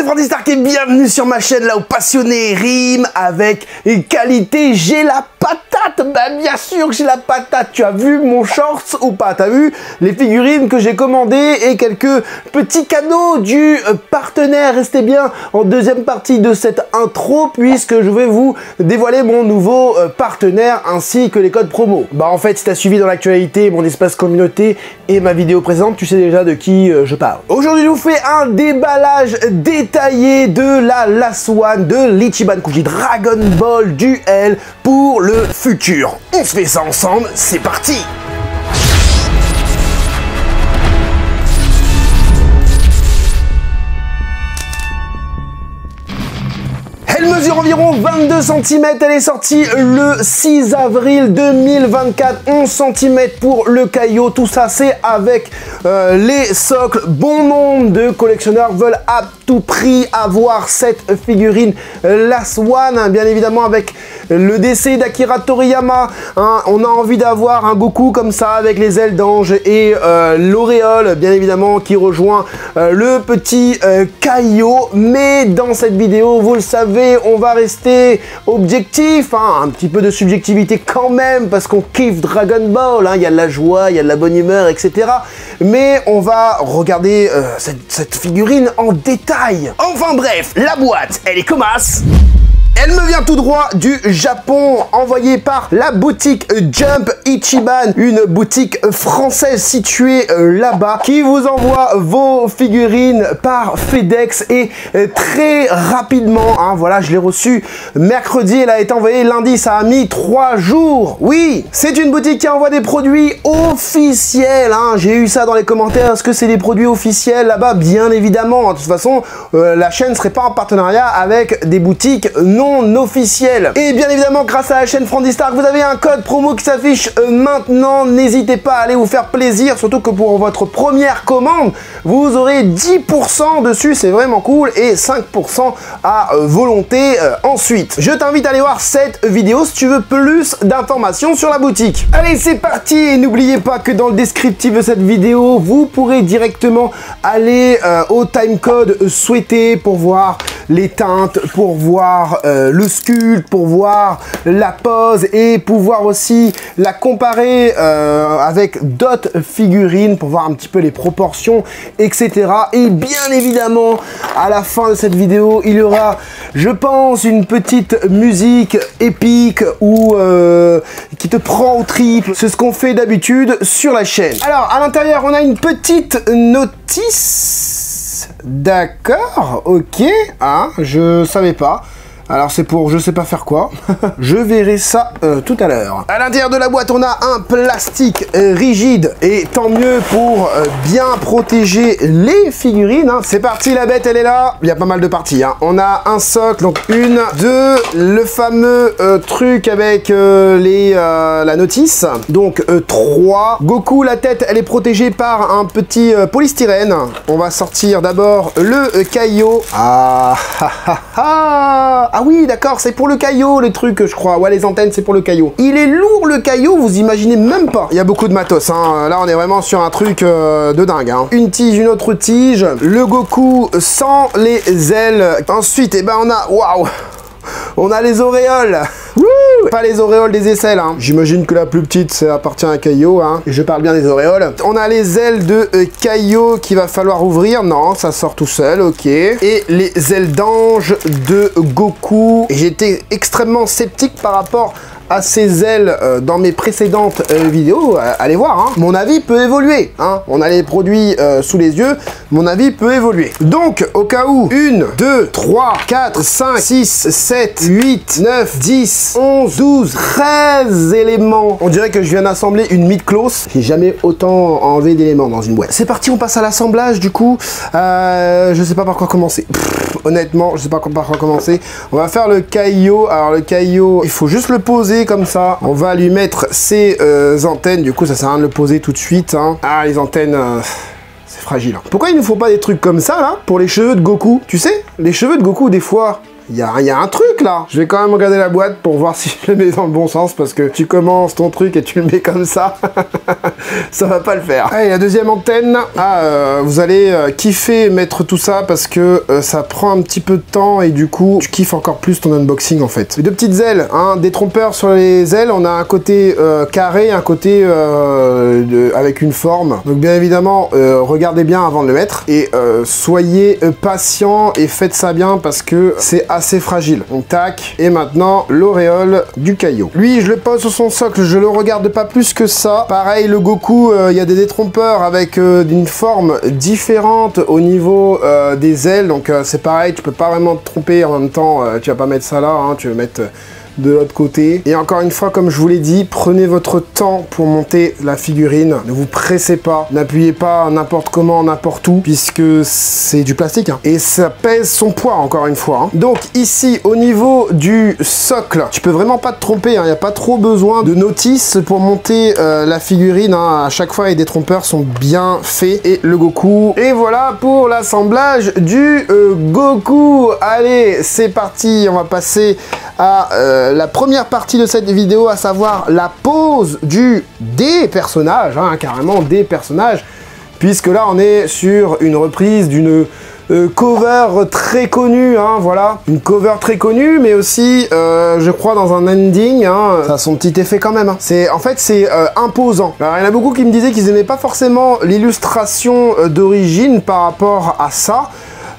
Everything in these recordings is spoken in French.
c'est Frandy Stark et bienvenue sur ma chaîne là où passionné rime avec qualité. J'ai la patate, bah bien sûr que j'ai la patate. Tu as vu mon shorts ou pas? T'as vu les figurines que j'ai commandées et quelques petits cadeaux du partenaire. Restez bien en deuxième partie de cette intro puisque je vais vous dévoiler mon nouveau partenaire ainsi que les codes promo. Bah en fait si t'as suivi dans l'actualité mon espace communauté et ma vidéo présente, tu sais déjà de qui je parle. Aujourd'hui je vous fais un déballage détaillé de la Last One de l'Ichiban Kuji Dragon Ball Duel pour le futur. On se fait ça ensemble, c'est parti! Elle mesure environ 22 cm, elle est sortie le 6 avril 2024, 11 cm pour le Kaio, tout ça c'est avec les socles. Bon nombre de collectionneurs veulent à tout prix avoir cette figurine Last One, hein, bien évidemment avec le décès d'Akira Toriyama, hein, on a envie d'avoir un Goku comme ça avec les ailes d'ange et l'auréole bien évidemment qui rejoint le petit Kaio, mais dans cette vidéo vous le savez on va rester objectif, hein, un petit peu de subjectivité quand même parce qu'on kiffe Dragon Ball, hein, y a de la joie, il y a de la bonne humeur, etc. Mais on va regarder cette figurine en détail. Enfin bref, la boîte, elle est commasse. Elle me vient tout droit du Japon, envoyée par la boutique Jump Ichiban, une boutique française située là-bas, qui vous envoie vos figurines par FedEx et très rapidement. Hein, voilà, je l'ai reçue mercredi, elle a été envoyée lundi, ça a mis 3 jours. Oui, c'est une boutique qui envoie des produits officiels. Hein, j'ai eu ça dans les commentaires, est-ce que c'est des produits officiels là-bas? Bien évidemment, de toute façon, la chaîne ne serait pas en partenariat avec des boutiques non officiel. Et bien évidemment grâce à la chaîne Frandy Stark vous avez un code promo qui s'affiche maintenant, n'hésitez pas à aller vous faire plaisir, surtout que pour votre première commande vous aurez 10% dessus, c'est vraiment cool, et 5% à volonté ensuite. Je t'invite à aller voir cette vidéo si tu veux plus d'informations sur la boutique. Allez c'est parti, et n'oubliez pas que dans le descriptif de cette vidéo vous pourrez directement aller au timecode souhaité pour voir les teintes, pour voir le sculpte, pour voir la pose et pouvoir aussi la comparer avec d'autres figurines pour voir un petit peu les proportions, etc. Et bien évidemment à la fin de cette vidéo il y aura, je pense, une petite musique épique ou qui te prend au tripes. C'est ce qu'on fait d'habitude sur la chaîne. Alors à l'intérieur on a une petite notice. D'accord, ok, hein, je savais pas. Alors c'est pour je sais pas faire quoi. Je verrai ça tout à l'heure. À l'intérieur de la boîte on a un plastique rigide et tant mieux pour bien protéger les figurines, hein. C'est parti, la bête elle est là. Il y a pas mal de parties, hein. On a un socle, donc 1, 2, le fameux truc avec la notice. Donc 3. Goku, la tête elle est protégée par un petit polystyrène. On va sortir d'abord le Kaio. Ah oui, d'accord, c'est pour le Kaio, les trucs, je crois. Ouais, les antennes, c'est pour le Kaio. Il est lourd, le Kaio, vous imaginez même pas. Il y a beaucoup de matos, hein. Là, on est vraiment sur un truc de dingue, hein. Une tige, une autre tige. Le Goku sans les ailes. Ensuite, eh ben, on a... Waouh! On a les auréoles. Wouh, pas les auréoles des aisselles, hein. J'imagine que la plus petite, ça appartient à Kaio, hein. Et je parle bien des auréoles. On a les ailes de Kaio qu'il va falloir ouvrir. Non, ça sort tout seul, ok. Et les ailes d'ange de Goku. J'étais extrêmement sceptique par rapport à ses ailes dans mes précédentes vidéos. Allez voir, hein. Mon avis peut évoluer, hein. On a les produits sous les yeux, mon avis peut évoluer. Donc, au cas où, 1, 2, 3, 4, 5, 6, 7, 8, 9, 10, 11, 12, 13 éléments. On dirait que je viens d'assembler une mid-close. J'ai jamais autant enlevé d'éléments dans une boîte. C'est parti, on passe à l'assemblage du coup. Je sais pas par quoi commencer. Honnêtement, je sais pas par quoi commencer. On va faire le Kaio. Alors le Kaio, il faut juste le poser comme ça. On va lui mettre ses antennes. Du coup, ça sert à rien de le poser tout de suite, hein. Ah, les antennes... c'est fragile. Pourquoi il ne faut pas des trucs comme ça, là, pour les cheveux de Goku? Tu sais, les cheveux de Goku, des fois, Il y a un truc là. Je vais quand même regarder la boîte pour voir si je le mets dans le bon sens parce que tu commences ton truc et tu le mets comme ça. Ça va pas le faire. Allez, la deuxième antenne. Ah, vous allez kiffer mettre tout ça parce que ça prend un petit peu de temps et du coup, tu kiffes encore plus ton unboxing en fait. Les deux petites ailes, hein, des trompeurs sur les ailes. On a un côté carré, un côté avec une forme. Donc bien évidemment, regardez bien avant de le mettre et soyez patient et faites ça bien parce que c'est assez fragile. Donc tac, et maintenant l'auréole du caillot. Lui, je le pose sur son socle, je le regarde pas plus que ça. Pareil, le Goku, il y a des détrompeurs avec une forme différente au niveau des ailes. Donc c'est pareil, tu peux pas vraiment te tromper. En même temps, tu vas pas mettre ça là, hein, tu vas mettre de l'autre côté. Et encore une fois, comme je vous l'ai dit, prenez votre temps pour monter la figurine. Ne vous pressez pas, n'appuyez pas n'importe comment, n'importe où, puisque c'est du plastique. Hein. Et ça pèse son poids, encore une fois. Hein. Donc ici, au niveau du socle, tu peux vraiment pas te tromper. Il n'y a pas trop besoin de notice pour monter la figurine. Hein. À chaque fois, les détrompeurs sont bien faits. Et le Goku. Et voilà pour l'assemblage du Goku. Allez, c'est parti. On va passer à la première partie de cette vidéo, à savoir la pose des personnages, hein, carrément des personnages, puisque là on est sur une reprise d'une cover très connue, hein, voilà, une cover très connue, mais aussi, je crois, dans un ending, hein, ça a son petit effet quand même. Hein. En fait, c'est imposant. Alors, il y en a beaucoup qui me disaient qu'ils n'aimaient pas forcément l'illustration d'origine par rapport à ça.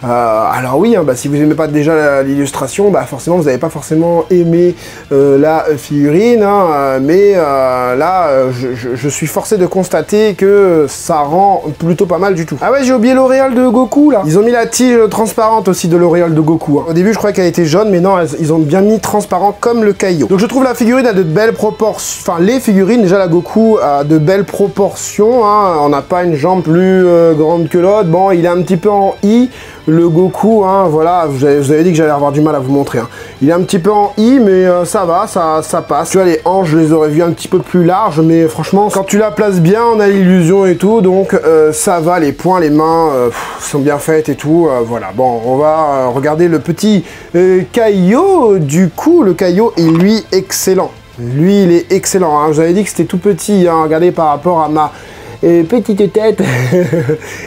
Alors oui, hein, bah, si vous n'aimez pas déjà l'illustration, bah, forcément vous n'avez pas forcément aimé la figurine, hein, mais là je suis forcé de constater que ça rend plutôt pas mal du tout. Ah ouais, j'ai oublié l'auréole de Goku là. Ils ont mis la tige transparente aussi de l'auréole de Goku. Hein. Au début je croyais qu'elle était jaune, mais non, ils ont bien mis transparent comme le caillot. Donc je trouve la figurine a de belles proportions, enfin les figurines, déjà la Goku a de belles proportions, hein. On n'a pas une jambe plus grande que l'autre, bon il est un petit peu en I. Le Goku, hein, voilà, vous avez dit que j'allais avoir du mal à vous montrer. Hein. Il est un petit peu en I, mais ça va, ça passe. Tu vois, les hanches, je les aurais vues un petit peu plus larges, mais franchement, quand tu la places bien, on a l'illusion et tout, donc ça va, les poings, les mains sont bien faites et tout. Voilà, bon, on va regarder le petit caillot. Du coup, le caillot est, lui, excellent. Lui, il est excellent. Hein. Je vous avais dit que c'était tout petit, hein, regardez par rapport à ma... petite tête,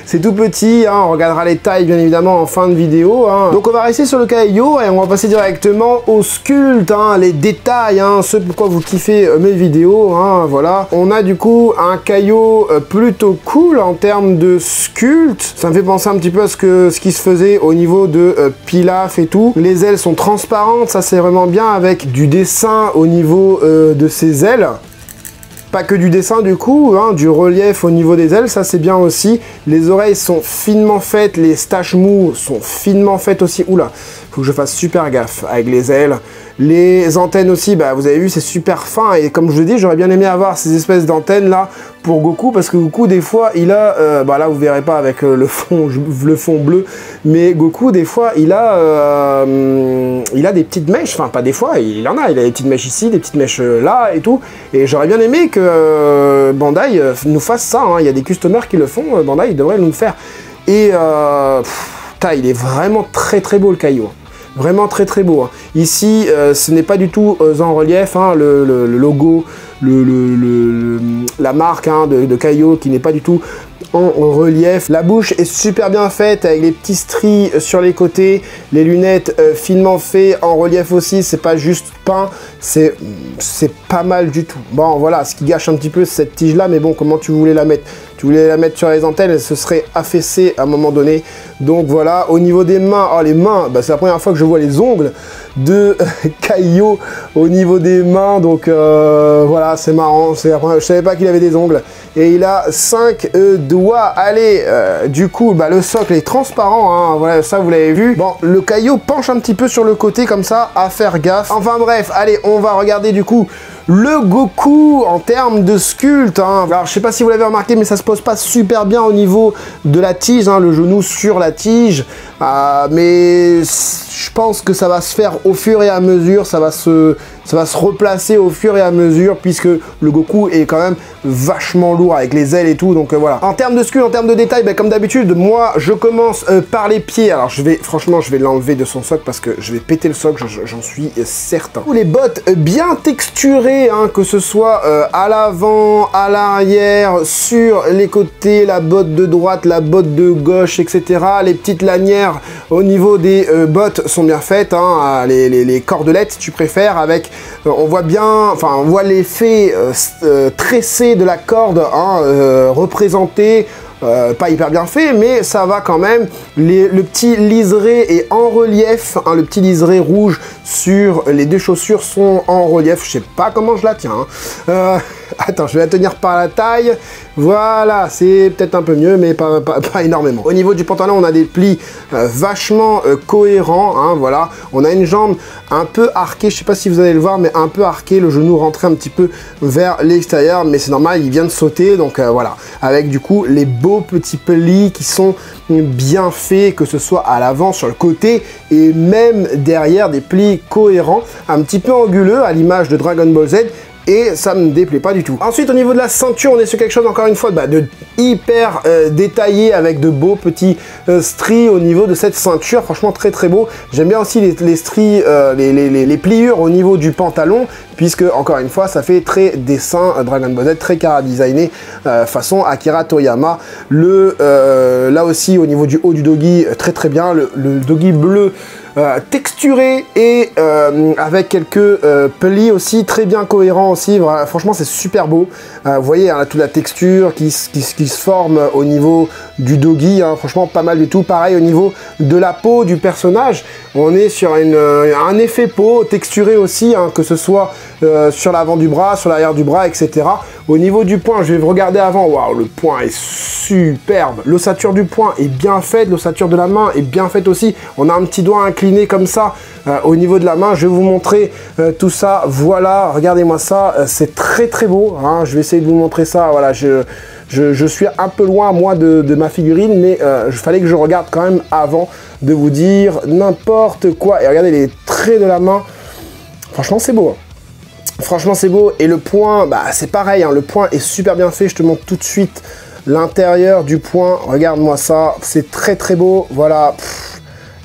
c'est tout petit, hein, on regardera les tailles bien évidemment en fin de vidéo. Hein. Donc on va rester sur le caillot et on va passer directement au sculpte, hein, les détails, hein, ce pourquoi vous kiffez mes vidéos. Hein, voilà, on a du coup un caillot plutôt cool en termes de sculpte. Ça me fait penser un petit peu à ce qui se faisait au niveau de Pilaf et tout. Les ailes sont transparentes, ça c'est vraiment bien avec du dessin au niveau de ses ailes. Pas que du dessin du coup, hein, du relief au niveau des ailes, ça c'est bien aussi. Les oreilles sont finement faites, les staches mous sont finement faites aussi. Oula, faut que je fasse super gaffe avec les ailes. Les antennes aussi, bah, vous avez vu, c'est super fin. Et comme je vous dis, j'aurais bien aimé avoir ces espèces d'antennes là pour Goku. Parce que Goku, des fois, il a... bah là, vous verrez pas avec le fond bleu. Mais Goku, des fois, il a des petites mèches. Enfin, pas des fois, il en a. Il a des petites mèches ici, des petites mèches là et tout. Et j'aurais bien aimé que Bandai nous fasse ça. Hein. Il y a des customers qui le font. Bandai, il devrait nous le faire. Et... il est vraiment très très beau le caillou. Vraiment très très beau. Hein. Ici, ce n'est pas du tout en relief, hein, le logo, la marque hein, de caillot qui n'est pas du tout en relief. La bouche est super bien faite avec les petits stries sur les côtés, les lunettes finement faites en relief aussi, c'est pas juste peint, c'est pas mal du tout. Bon voilà, ce qui gâche un petit peu cette tige là, mais bon, comment tu voulais la mettre? Tu voulais la mettre sur les antennes, elle se serait affaissée à un moment donné. Donc voilà, au niveau des mains, oh les mains, bah, c'est la première fois que je vois les ongles de caillot au niveau des mains. Donc voilà, c'est marrant, je savais pas qu'il avait des ongles. Et il a 5 doigts. Allez, du coup, bah, le socle est transparent, hein, voilà, ça vous l'avez vu. Bon, le caillot penche un petit peu sur le côté comme ça, à faire gaffe. Enfin bref, allez, on va regarder du coup le Goku en termes de sculpte. Hein. Alors, je sais pas si vous l'avez remarqué, mais ça se pose pas super bien au niveau de la tige, hein, le genou sur la tige. Mais je pense que ça va se faire au fur et à mesure, ça va se ça va se replacer au fur et à mesure, puisque le Goku est quand même vachement lourd avec les ailes et tout, donc voilà. En termes de sculpt, en termes de détails, bah, comme d'habitude, moi je commence par les pieds. Alors franchement je vais l'enlever de son socle parce que je vais péter le socle, j'en suis certain. Les bottes bien texturées, hein, que ce soit à l'avant, à l'arrière, sur les côtés, la botte de droite, la botte de gauche, etc. Les petites lanières au niveau des bottes sont bien faites, hein, les cordelettes si tu préfères, avec on voit bien, enfin on voit l'effet tressé de la corde, hein, représenté. Pas hyper bien fait, mais ça va quand même. Le petit liseré est en relief, hein, le petit liseré rouge sur les deux chaussures sont en relief. Je sais pas comment je la tiens. Hein. Attends, je vais la tenir par la taille. Voilà, c'est peut-être un peu mieux, mais pas énormément. Au niveau du pantalon, on a des plis vachement cohérents. Hein, voilà, on a une jambe un peu arquée. Je sais pas si vous allez le voir, mais un peu arquée. Le genou rentré un petit peu vers l'extérieur, mais c'est normal, il vient de sauter. Donc voilà, avec du coup les beaux petits plis qui sont bien faits, que ce soit à l'avant, sur le côté et même derrière, des plis cohérents, un petit peu anguleux à l'image de Dragon Ball Z. Et ça me déplaît pas du tout. Ensuite, au niveau de la ceinture, on est sur quelque chose, encore une fois, de hyper détaillé, avec de beaux petits stries au niveau de cette ceinture. Franchement, très très beau. J'aime bien aussi les stries, les pliures au niveau du pantalon, puisque, encore une fois, ça fait très dessin Dragon Ball Z, très chara-designé, façon Akira Toriyama. Là aussi, au niveau du haut du doggy, très très bien. Le doggy bleu, texturé et avec quelques plis aussi très bien cohérents aussi. Voilà, franchement c'est super beau. Vous voyez hein, toute la texture qui se forme au niveau du doggy, hein, franchement pas mal du tout. Pareil au niveau de la peau du personnage, on est sur un effet peau texturé aussi, hein, que ce soit sur l'avant du bras, sur l'arrière du bras, etc. Au niveau du poing, je vais regarder avant. Waouh, le poing est superbe. L'ossature du poing est bien faite, l'ossature de la main est bien faite aussi. On a un petit doigt incliné comme ça au niveau de la main. Je vais vous montrer tout ça. Voilà, regardez-moi ça, c'est très très beau. Hein. Je vais essayer de vous montrer ça. Voilà, je suis un peu loin moi de ma figurine, mais il fallait que je regarde quand même avant de vous dire n'importe quoi. Et regardez les traits de la main. Franchement, c'est beau. Hein. Franchement, c'est beau. Et le poing, bah, c'est pareil. Hein. Le poing est super bien fait. Je te montre tout de suite l'intérieur du poing. Regarde-moi ça. C'est très très beau. Voilà.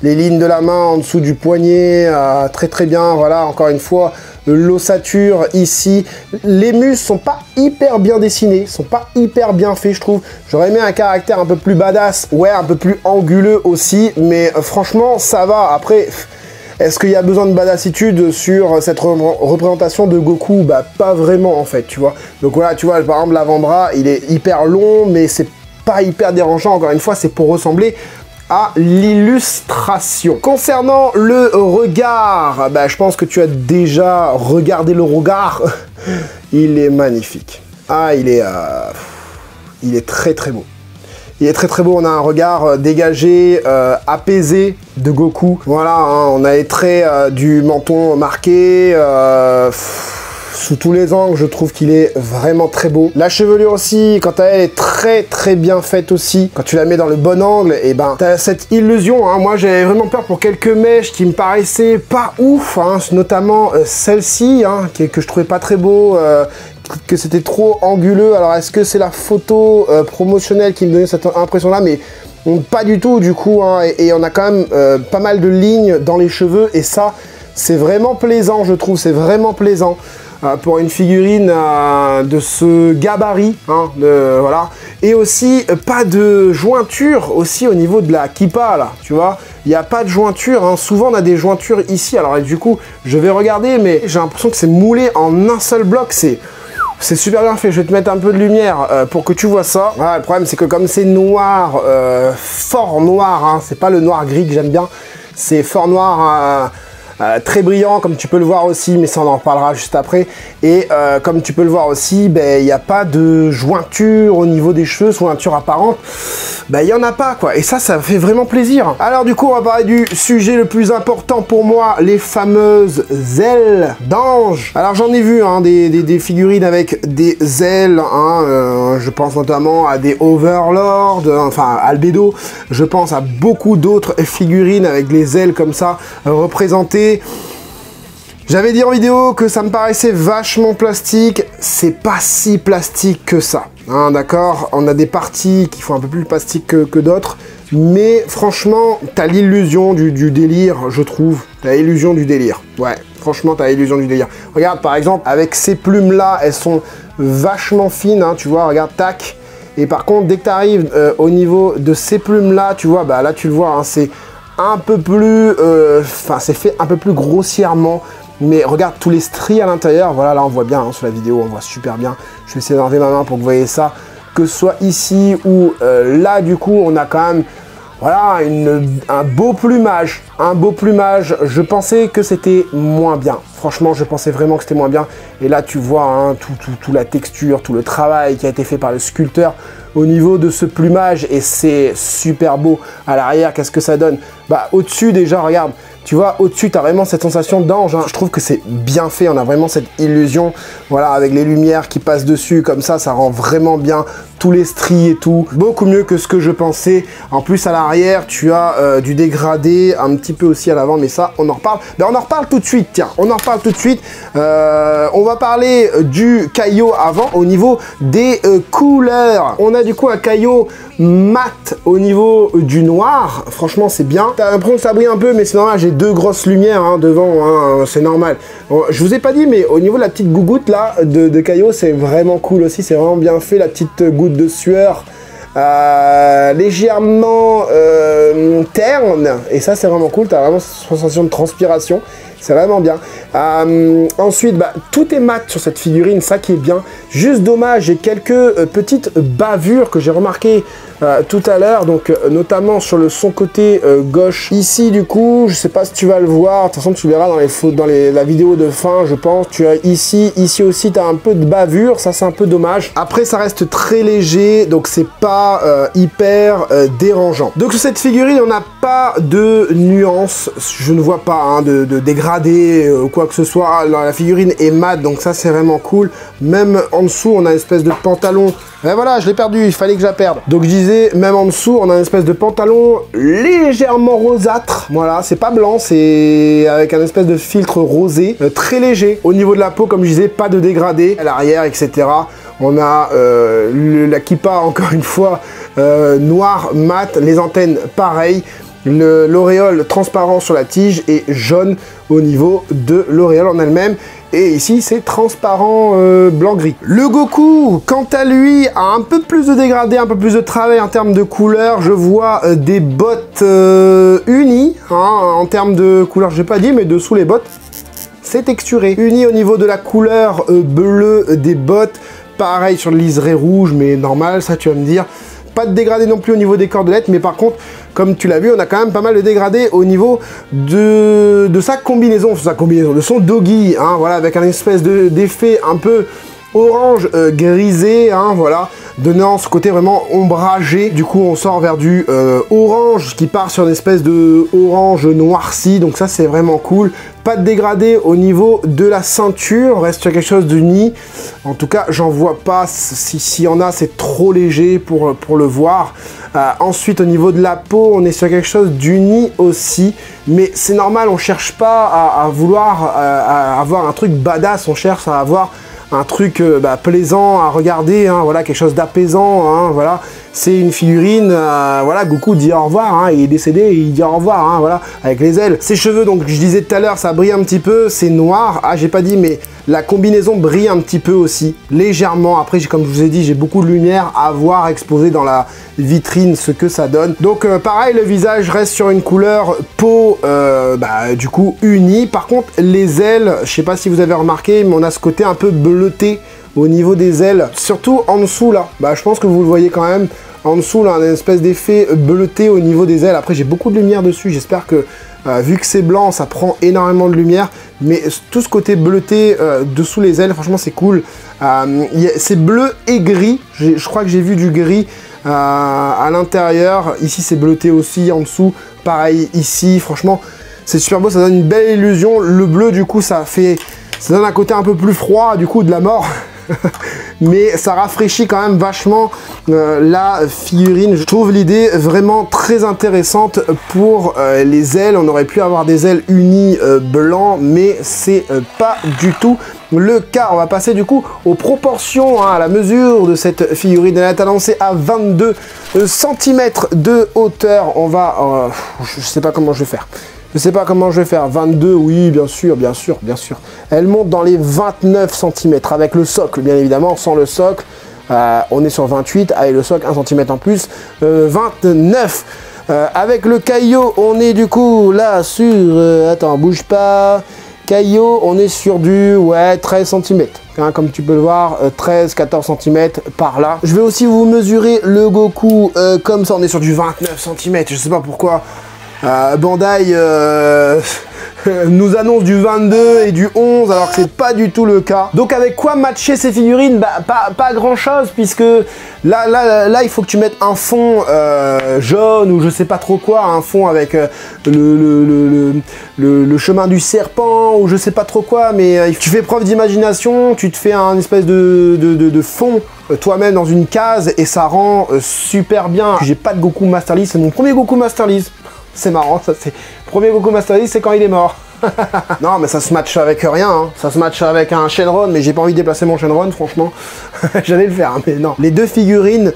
Les lignes de la main en dessous du poignet, très très bien. Voilà, encore une fois, l'ossature ici. Les muscles sont pas hyper bien dessinés, sont pas hyper bien faits, je trouve. J'aurais aimé un caractère un peu plus badass, ouais, un peu plus anguleux aussi, mais franchement, ça va. Après, est-ce qu'il y a besoin de badassitude sur cette représentation de Goku? Bah, pas vraiment, en fait, tu vois. Donc voilà, tu vois, par exemple, l'avant-bras, il est hyper long, mais c'est pas hyper dérangeant. Encore une fois, c'est pour ressembler à l'illustration. Concernant le regard, bah, je pense que tu as déjà regardé le regard. Il est magnifique. Ah, il est très très beau. Il est très très beau, on a un regard dégagé, apaisé de Goku. Voilà, hein, on a les traits du menton marqué, sous tous les angles, je trouve qu'il est vraiment très beau. La chevelure aussi, quant à elle, est très très bien faite aussi. Quand tu la mets dans le bon angle, et ben, t'as cette illusion. Hein. Moi, j'avais vraiment peur pour quelques mèches qui me paraissaient pas ouf, hein, notamment celle-ci, hein, que je trouvais pas très beau. Que c'était trop anguleux. Alors est-ce que c'est la photo promotionnelle qui me donnait cette impression là, mais pas du tout du coup, hein, et on a quand même pas mal de lignes dans les cheveux, et ça c'est vraiment plaisant, je trouve. C'est vraiment plaisant pour une figurine de ce gabarit, hein, voilà. Et aussi pas de jointure aussi au niveau de la kippa là, tu vois. Il n'y a pas de jointure, hein. Souvent on a des jointures ici. Alors du coup je vais regarder, mais j'ai l'impression que c'est moulé en un seul bloc. C'est super bien fait. Je vais te mettre un peu de lumière pour que tu vois ça. Voilà, le problème c'est que comme c'est noir, fort noir, hein, c'est pas le noir gris que j'aime bien, c'est fort noir, très brillant, comme tu peux le voir aussi, mais ça on en reparlera juste après. Et comme tu peux le voir aussi, ben, il n'y a pas de jointure au niveau des cheveux, jointure apparente, ben, il n'y en a pas quoi. Et ça fait vraiment plaisir. Alors du coup on va parler du sujet le plus important pour moi, les fameuses ailes d'ange. Alors j'en ai vu, hein, des figurines avec des ailes, hein, je pense notamment à des Overlord, enfin Albedo. Je pense à beaucoup d'autres figurines avec les ailes comme ça représentées. J'avais dit en vidéo que ça me paraissait vachement plastique, c'est pas si plastique que ça. Hein, d'accord, on a des parties qui font un peu plus plastique que d'autres, mais franchement, t'as l'illusion du délire, je trouve. T'as l'illusion du délire, ouais, franchement, t'as l'illusion du délire. Regarde, par exemple, avec ces plumes-là, elles sont vachement fines, hein, tu vois, regarde, tac. Et par contre, dès que t'arrives au niveau de ces plumes-là, tu vois, bah là, tu le vois, hein, c'est un peu plus... Enfin, c'est fait un peu plus grossièrement. Mais regarde tous les stries à l'intérieur, voilà, là on voit bien hein, sur la vidéo, on voit super bien. Je vais essayer d'enlever ma main pour que vous voyez ça. Que ce soit ici ou là, du coup, on a quand même, voilà, un beau plumage. Un beau plumage, je pensais que c'était moins bien. Franchement, je pensais vraiment que c'était moins bien. Et là, tu vois, hein, toute la texture, tout le travail qui a été fait par le sculpteur au niveau de ce plumage. Et c'est super beau. À l'arrière, qu'est-ce que ça donne? Bah, au-dessus, déjà, regarde. Tu vois, au-dessus, tu as vraiment cette sensation d'ange. Hein. Je trouve que c'est bien fait. On a vraiment cette illusion, voilà, avec les lumières qui passent dessus. Comme ça rend vraiment bien tous les stries et tout. Beaucoup mieux que ce que je pensais. En plus, à l'arrière, tu as du dégradé, un petit peu aussi à l'avant. Mais ça, on en reparle. Ben, on en reparle tout de suite. Tiens, on en reparle tout de suite. On va parler du Caillot avant, au niveau des couleurs. On a du coup un Caillot mat au niveau du noir. Franchement, c'est bien. T'as l'impression que ça brille un peu, mais c'est normal. J'ai deux grosses lumières hein, devant, hein, c'est normal. Bon, je vous ai pas dit, mais au niveau de la petite gougoute là de Caillot, c'est vraiment cool aussi. C'est vraiment bien fait, la petite goutte de sueur. Légèrement terne. Et ça, c'est vraiment cool. T'as vraiment cette sensation de transpiration. C'est vraiment bien. Ensuite, bah, tout est mat sur cette figurine, ça qui est bien. Juste dommage, j'ai quelques petites bavures que j'ai remarquées tout à l'heure, donc notamment sur son côté gauche. Ici, du coup, je sais pas si tu vas le voir. De toute façon, tu verras dans la vidéo de fin, je pense. Tu as ici aussi, tu as un peu de bavure. Ça, c'est un peu dommage. Après, ça reste très léger, donc c'est pas hyper dérangeant. Donc, sur cette figurine, on n'a pas de nuance. Je ne vois pas hein, de dégradé ou quoi que ce soit. La figurine est mat, donc ça c'est vraiment cool. Même en dessous on a une espèce de pantalon. Et voilà, je l'ai perdu, il fallait que je la perde. Donc je disais, même en dessous on a une espèce de pantalon légèrement rosâtre. Voilà, c'est pas blanc, c'est avec un espèce de filtre rosé, très léger. Au niveau de la peau, comme je disais, pas de dégradé. À l'arrière, etc. On a la kippa, encore une fois, noir, mat, les antennes pareil. L'auréole transparent sur la tige et jaune au niveau de l'auréole en elle-même. Et ici, c'est transparent blanc-gris. Le Goku, quant à lui, a un peu plus de dégradé, un peu plus de travail en termes de couleur. Je vois des bottes unies, hein, en termes de couleur, je n'ai pas dit, mais dessous les bottes, c'est texturé. Uni au niveau de la couleur bleue des bottes. Pareil sur le liseré rouge, mais normal, ça tu vas me dire. Pas de dégradé non plus au niveau des cordelettes, mais par contre, comme tu l'as vu, on a quand même pas mal de dégradé au niveau de sa combinaison, de son doggy, hein, voilà, avec un espèce d'effet un peu orange grisé, hein, voilà, donnant ce côté vraiment ombragé. Du coup, on sort vers du orange qui part sur une espèce de orange noirci, donc ça c'est vraiment cool. Pas de dégradé au niveau de la ceinture, on reste sur quelque chose d'uni. En tout cas, j'en vois pas. S'il y en a, c'est trop léger pour le voir. Ensuite, au niveau de la peau, on est sur quelque chose d'uni aussi. Mais c'est normal, on cherche pas à vouloir avoir un truc badass, on cherche à avoir un truc plaisant à regarder, hein, voilà, quelque chose d'apaisant, hein, voilà. C'est une figurine, voilà, Goku dit au revoir, hein, il est décédé et il dit au revoir, hein, voilà, avec les ailes. Ses cheveux, donc je disais tout à l'heure, ça brille un petit peu, c'est noir, ah j'ai pas dit, mais la combinaison brille un petit peu aussi, légèrement. Après, comme je vous ai dit, j'ai beaucoup de lumière à voir exposée dans la vitrine, ce que ça donne. Donc pareil, le visage reste sur une couleur peau, du coup, unie. Par contre, les ailes, je sais pas si vous avez remarqué, mais on a ce côté un peu bleuté au niveau des ailes, surtout en dessous là, je pense que vous le voyez quand même, en dessous là, on a une espèce d'effet bleuté au niveau des ailes. Après j'ai beaucoup de lumière dessus, j'espère que vu que c'est blanc, ça prend énormément de lumière, mais tout ce côté bleuté dessous les ailes, franchement c'est cool. C'est bleu et gris, je crois que j'ai vu du gris à l'intérieur, ici c'est bleuté aussi, en dessous, pareil ici, franchement c'est super beau, ça donne une belle illusion. Le bleu du coup ça donne un côté un peu plus froid, du coup de la mort. mais ça rafraîchit quand même vachement la figurine. Je trouve l'idée vraiment très intéressante pour les ailes. On aurait pu avoir des ailes unies blanc, mais c'est pas du tout le cas. On va passer du coup aux proportions, hein, à la mesure de cette figurine. Elle est annoncée à 22 cm de hauteur. On va... je sais pas comment je vais faire. Je sais pas comment je vais faire. 22, oui, bien sûr, bien sûr, bien sûr. Elle monte dans les 29 cm avec le socle, bien évidemment. Sans le socle, on est sur 28. Avec le socle, 1 cm en plus. 29. Avec le caillot, on est du coup là sur... attends, bouge pas. Caillot, on est sur du 13 cm. Hein, comme tu peux le voir, 13-14 cm par là. Je vais aussi vous mesurer le Goku comme ça. On est sur du 29 cm. Je sais pas pourquoi. Bandai nous annonce du 22 et du 11 alors que c'est pas du tout le cas. Donc avec quoi matcher ces figurines? Pas grand chose, puisque là il faut que tu mettes un fond jaune ou je sais pas trop quoi, un fond avec le chemin du serpent ou je sais pas trop quoi, mais tu fais preuve d'imagination, tu te fais un espèce de fond toi-même dans une case et ça rend super bien. J'ai pas de Goku Master League, c'est mon premier Goku Master League. C'est marrant, ça c'est... Premier Goku Master League, c'est quand il est mort. Non, mais ça se match avec rien, hein. Ça se match avec un Shenron, mais j'ai pas envie de déplacer mon Shenron, franchement. J'allais le faire, hein, mais non. Les deux figurines,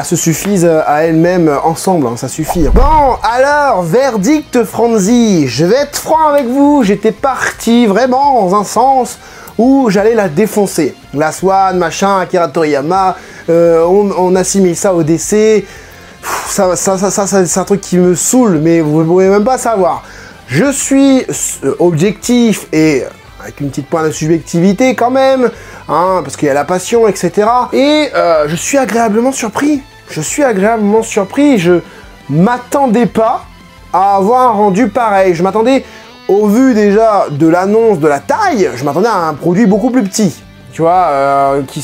se suffisent à elles-mêmes ensemble, hein, ça suffit. Bon, alors, verdict Franzi. Je vais être franc avec vous, j'étais parti vraiment dans un sens où j'allais la défoncer. La Swan, machin, Akira Toriyama, on assimile ça au DC... Ça c'est un truc qui me saoule, mais vous ne pouvez même pas savoir. Je suis objectif et avec une petite pointe de subjectivité quand même, hein, parce qu'il y a la passion, etc. Et je suis agréablement surpris. Je suis agréablement surpris. Je m'attendais pas à avoir un rendu pareil. Je m'attendais, au vu déjà de l'annonce de la taille, je m'attendais à un produit beaucoup plus petit. Tu vois, qui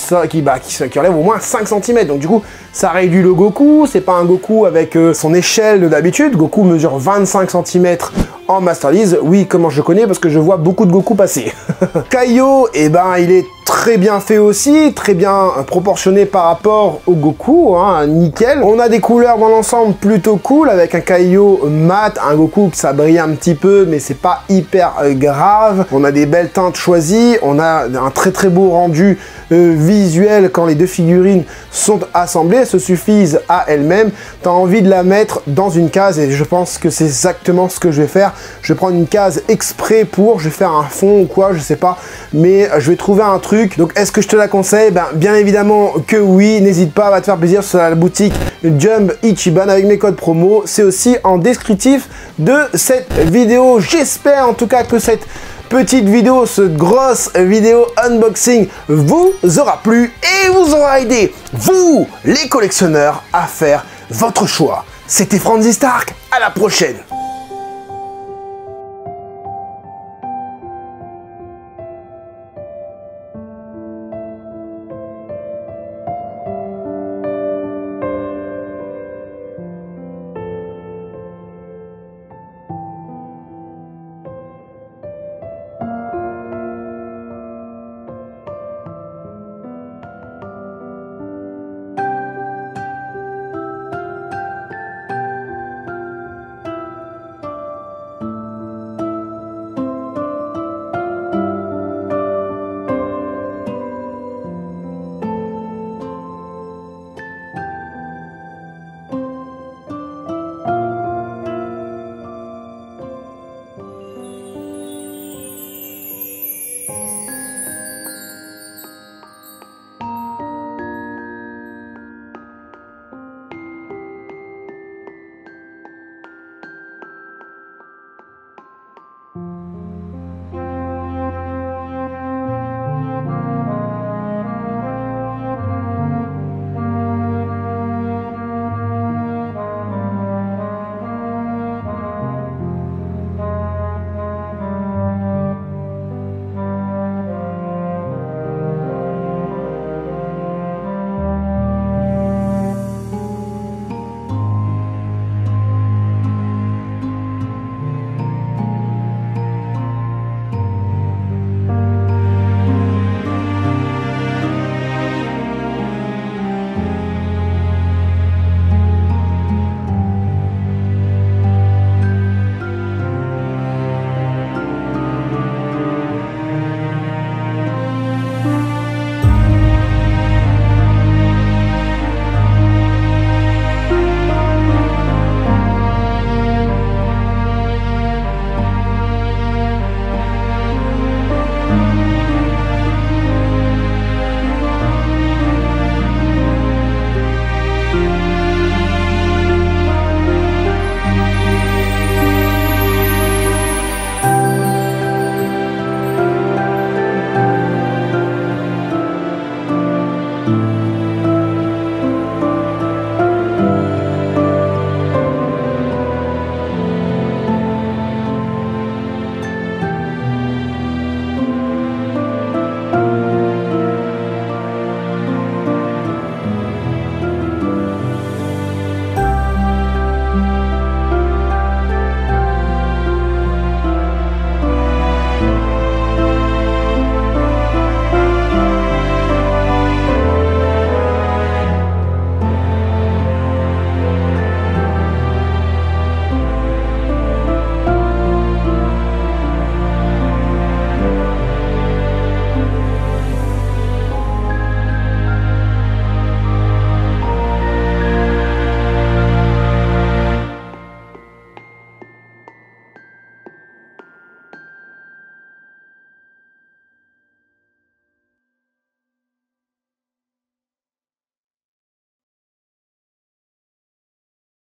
enlève au moins 5 cm. Donc du coup, ça réduit le Goku. C'est pas un Goku avec son échelle de d'habitude. Goku mesure 25 cm en Master League. Oui, comment je le connais? Parce que je vois beaucoup de Goku passer. Kaio, il est très bien fait aussi, très bien proportionné par rapport au Goku, hein, nickel. On a des couleurs dans l'ensemble plutôt cool, avec un Kaio mat, un Goku que ça brille un petit peu, mais c'est pas hyper grave. On a des belles teintes choisies, on a un très très beau rendu visuel quand les deux figurines sont assemblées, elles se suffisent à elles-mêmes. T'as envie de la mettre dans une case et je pense que c'est exactement ce que je vais faire. Je vais prendre une case exprès pour, je vais faire un fond ou quoi, je sais pas, mais je vais trouver un truc. Donc est-ce que je te la conseille? Bien évidemment que oui, n'hésite pas, va te faire plaisir sur la boutique Jump Ichiban avec mes codes promo, c'est aussi en descriptif de cette vidéo. J'espère en tout cas que cette petite vidéo, cette grosse vidéo unboxing vous aura plu et vous aura aidé, vous les collectionneurs, à faire votre choix. C'était Franzi Stark, à la prochaine.